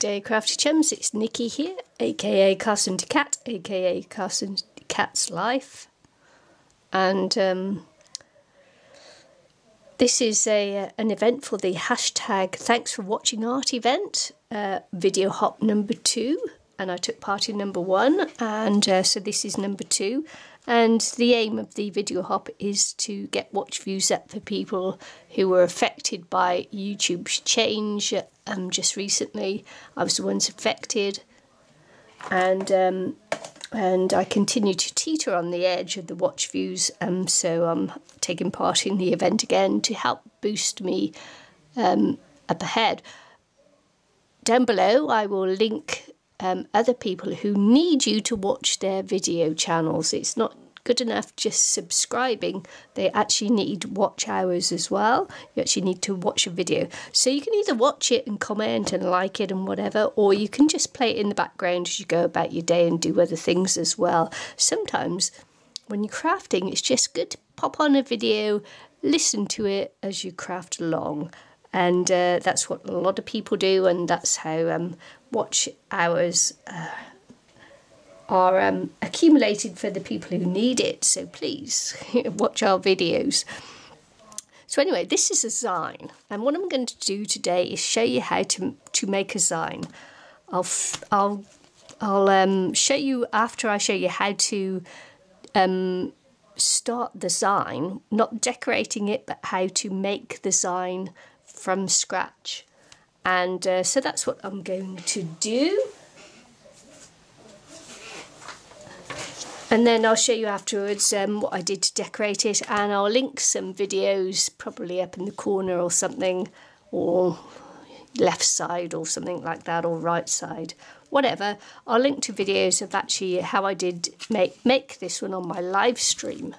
G'day Crafty Chums, it's Nicky here, aka Carson to Cat, aka Carson to Cat's Life. And this is an event for the hashtag Thanks for Watching Art event, Video Hop number 2, and I took part in number 1, and so this is number 2. And the aim of the Video Hop is to get watch views up for people who were affected by YouTube's change. Just recently, I was the ones affected, and I continue to teeter on the edge of the watch views. So I'm taking part in the event again to help boost me up ahead. Down below, I will link other people who need you to watch their video channels. It's not good enough just subscribing, they actually need watch hours as well. You actually need to watch a video. So you can either watch it and comment and like it and whatever, or you can just play it in the background as you go about your day and do other things as well. Sometimes when you're crafting, it's just good to pop on a video, listen to it as you craft along. And that's what a lot of people do, and that's how watch hours are accumulated for the people who need it. So please watch our videos. So anyway, this is a zine, and what I'm going to do today is show you how to make a zine. I'll show you after I show you how to start the zine, not decorating it, but how to make the zine from scratch. And so that's what I'm going to do. And then I'll show you afterwards what I did to decorate it, and I'll link some videos, probably up in the corner or something, or left side or something like that, or right side, whatever. I'll link to videos of actually how I did make this one on my live stream.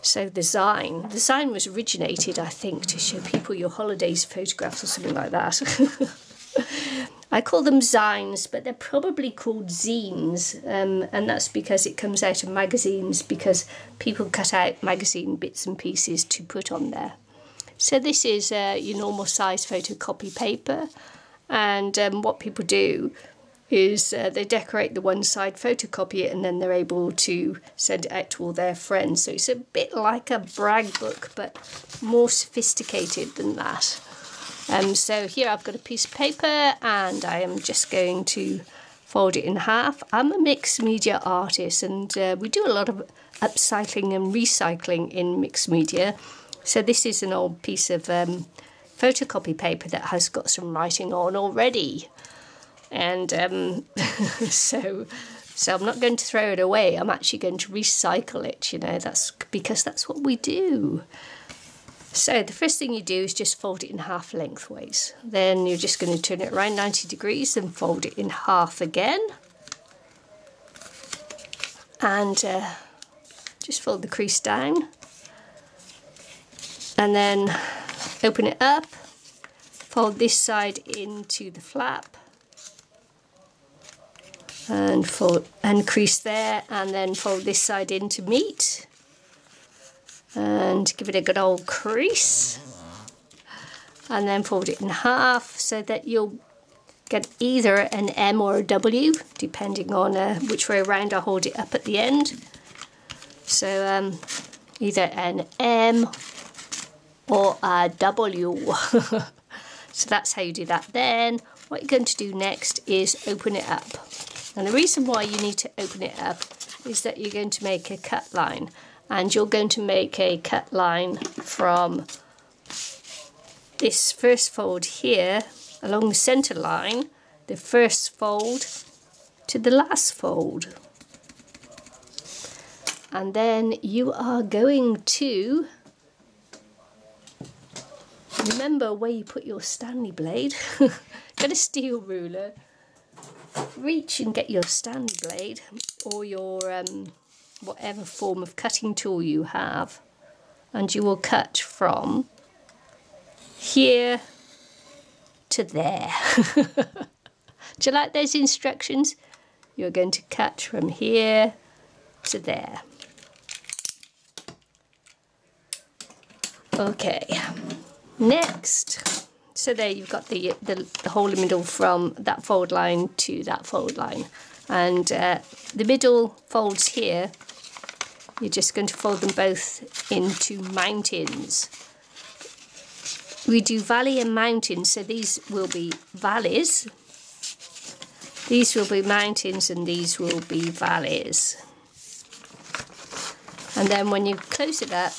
So the zine was originated, I think, to show people your holidays photographs or something like that. I call them zines, but they're probably called zines, and that's because it comes out of magazines, because people cut out magazine bits and pieces to put on there. So this is your normal size photocopy paper, and what people do is they decorate the one side, photocopy it, and then they're able to send it out to all their friends. So it's a bit like a brag book, but more sophisticated than that. So here I've got a piece of paper, and I am just going to fold it in half. I'm a mixed media artist, and we do a lot of upcycling and recycling in mixed media. So this is an old piece of photocopy paper that has got some writing on already. And so I'm not going to throw it away. I'm actually going to recycle it, you know, that's because that's what we do. So the first thing you do is just fold it in half lengthways. Then you're just going to turn it around 90 degrees and fold it in half again. And just fold the crease down. And then open it up. Fold this side into the flap. And crease there, and then fold this side in to meet. And give it a good old crease, and then fold it in half so that you'll get either an M or a W, depending on which way around I hold it up at the end. So either an M or a W. So that's how you do that. Then what you're going to do next is open it up. And the reason why you need to open it up is that you're going to make a cut line. And you're going to make a cut line from this first fold here, along the centre line, the first fold to the last fold. And then you are going to remember where you put your Stanley blade. Get a steel ruler, reach and get your Stanley blade, or your whatever form of cutting tool you have, and you will cut from here to there. Do you like those instructions? You're going to cut from here to there. Okay, next, So there you've got the hole in the middle from that fold line to that fold line. And the middle folds here, you're just going to fold them both into mountains. We do valley and mountain, so these will be valleys. These will be mountains and these will be valleys. And then when you close it up,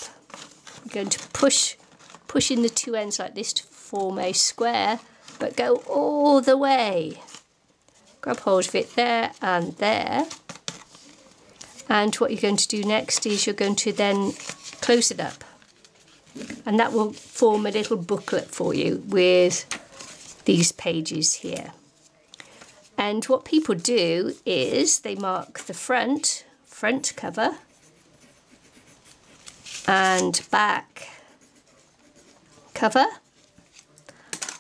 you're going to push in the two ends like this to form a square, but go all the way. Grab hold of it there and there. And what you're going to do next is you're going to then close it up. And that will form a little booklet for you with these pages here. And what people do is they mark the front cover and back cover,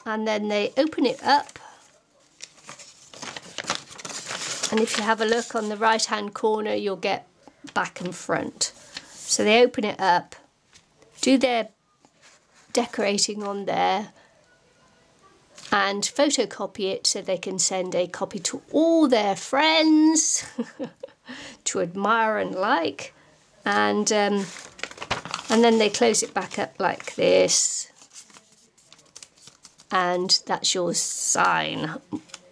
and then they open it up. And if you have a look on the right hand corner, you'll get back and front. So they open it up, do their decorating on there, and photocopy it so they can send a copy to all their friends to admire and like. And then they close it back up like this, and that's your sign.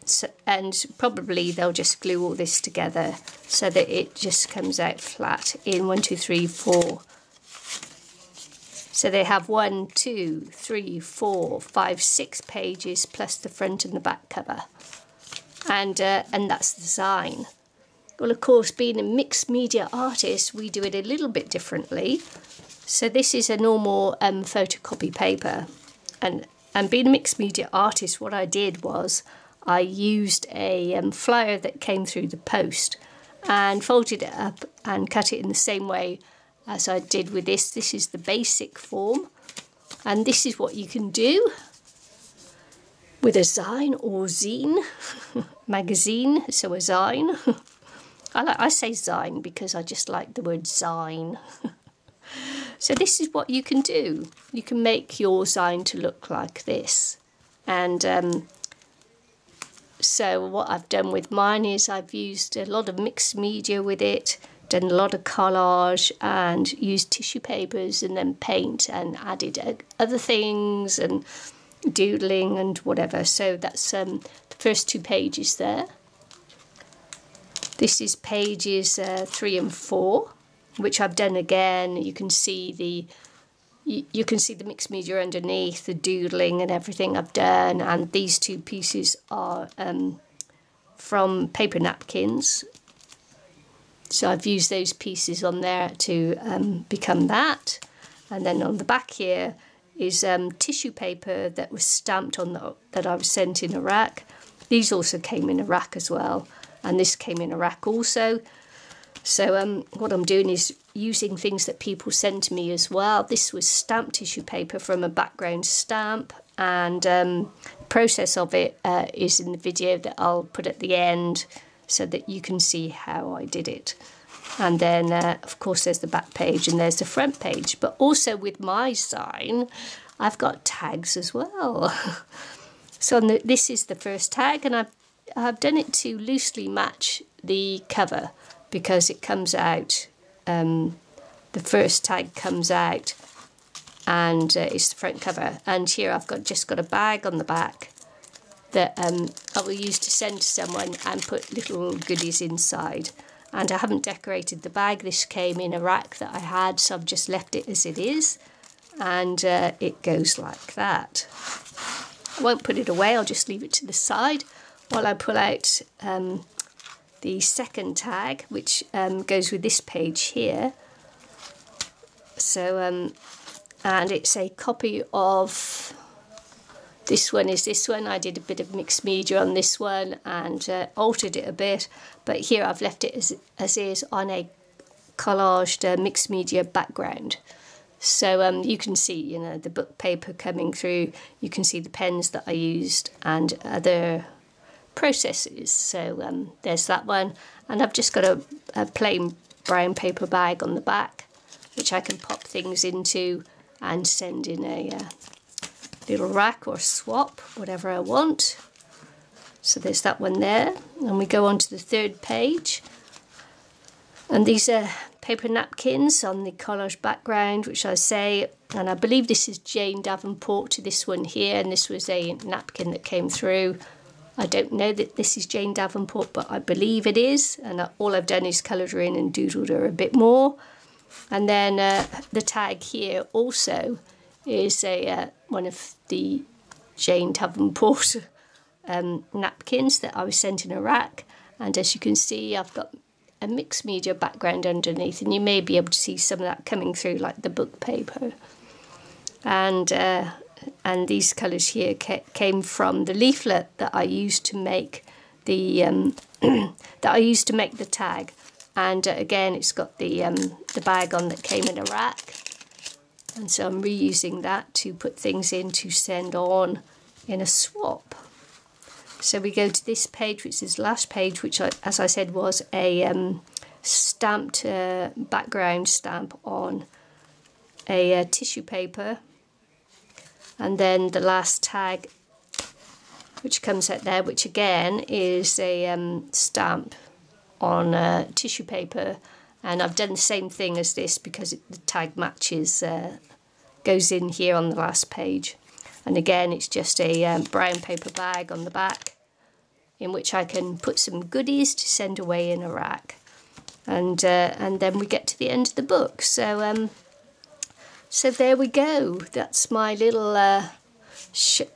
So, and probably they'll just glue all this together so that it just comes out flat in 1, 2, 3, 4. So they have 1, 2, 3, 4, 5, 6 pages plus the front and the back cover, and that's the sign. Well, of course, being a mixed media artist, we do it a little bit differently. So this is a normal photocopy paper, and being a mixed media artist, what I did was I used a flyer that came through the post and folded it up and cut it in the same way as I did with this. This is the basic form, and this is what you can do with a zine or zine magazine. So a zine. I say zine because I just like the word zine. So this is what you can do. You can make your zine to look like this. And so what I've done with mine is I've used a lot of mixed media with it, done a lot of collage and used tissue papers and then paint and added other things and doodling and whatever. So that's the first 2 pages there. This is pages 3 and 4, which I've done again. You can see the mixed media underneath, the doodling and everything I've done. And these 2 pieces are from paper napkins. So I've used those pieces on there to become that. And then on the back here is tissue paper that was stamped on that I was sent in Iraq. These also came in Iraq as well, and this came in Iraq also. So what I'm doing is using things that people send to me as well. This was stamped tissue paper from a background stamp, and the process of it is in the video that I'll put at the end so that you can see how I did it. And then, of course, there's the back page and there's the front page. But also with my sign, I've got tags as well. So this is the first tag, and I've done it to loosely match the cover because it comes out, the first tag comes out and it's the front cover. And here I've just got a bag on the back that I will use to send to someone and put little goodies inside. And I haven't decorated the bag. This came in a rack that I had, so I've just left it as it is. And it goes like that. I won't put it away, I'll just leave it to the side while I pull out the second tag, which goes with this page here. So, and it's a copy of... This one is this one. I did a bit of mixed media on this one and altered it a bit. But here I've left it as is on a collaged mixed media background. So you can see, you know, the book paper coming through. You can see the pens that I used and other processes. So there's that one. And I've just got a plain brown paper bag on the back, which I can pop things into and send in a... little rack or swap, whatever I want. So there's that one there, and we go on to the third page. And these are paper napkins on the collage background, which I say, and I believe this is Jane Davenport to this one here, and this was a napkin that came through. I don't know that this is Jane Davenport, but I believe it is, and all I've done is coloured her in and doodled her a bit more. And then the tag here also is one of the Jane Davenport napkins that I was sent in a rack, and as you can see I've got a mixed media background underneath, and you may be able to see some of that coming through like the book paper. And these colours here came from the leaflet that I used to make the tag, and again it's got the bag on that came in a rack, and so I'm reusing that to put things in to send on in a swap. So we go to this page, which is the last page, which as I said was a stamped background stamp on a tissue paper. And then the last tag, which comes out there, which again is a stamp on tissue paper. And I've done the same thing as this because the tag matches, goes in here on the last page. And again, it's just a brown paper bag on the back in which I can put some goodies to send away in a rack. And then we get to the end of the book. So so there we go. That's my little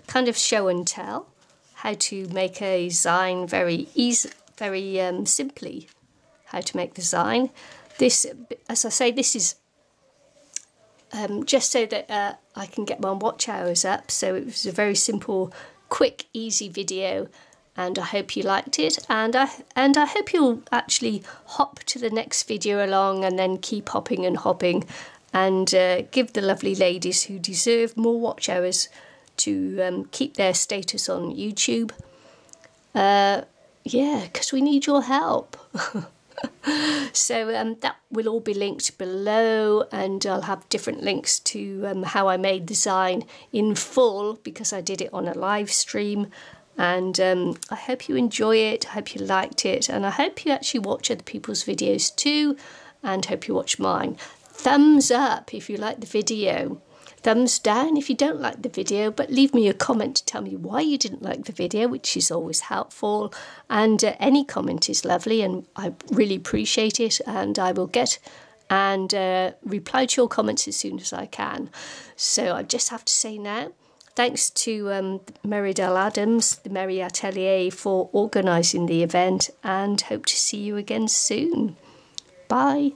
kind of show and tell how to make a zine very simply. How to make the zine. This, as I say, this is just so that I can get my watch hours up. So it was a very simple, quick, easy video, and I hope you liked it. And I hope you'll actually hop to the next video along, and then keep hopping and hopping, and give the lovely ladies who deserve more watch hours to keep their status on YouTube. Yeah, because we need your help. So that will all be linked below, and I'll have different links to how I made the zine in full, because I did it on a live stream. And I hope you enjoy it, I hope you liked it, and I hope you actually watch other people's videos too, and hope you watch mine. Thumbs up if you like the video. Thumbs down if you don't like the video, but leave me a comment to tell me why you didn't like the video, which is always helpful. And any comment is lovely, and I really appreciate it, and I will get and reply to your comments as soon as I can. So I just have to say now, thanks to Meri Adams, the Meri Atelier, for organising the event, and hope to see you again soon. Bye.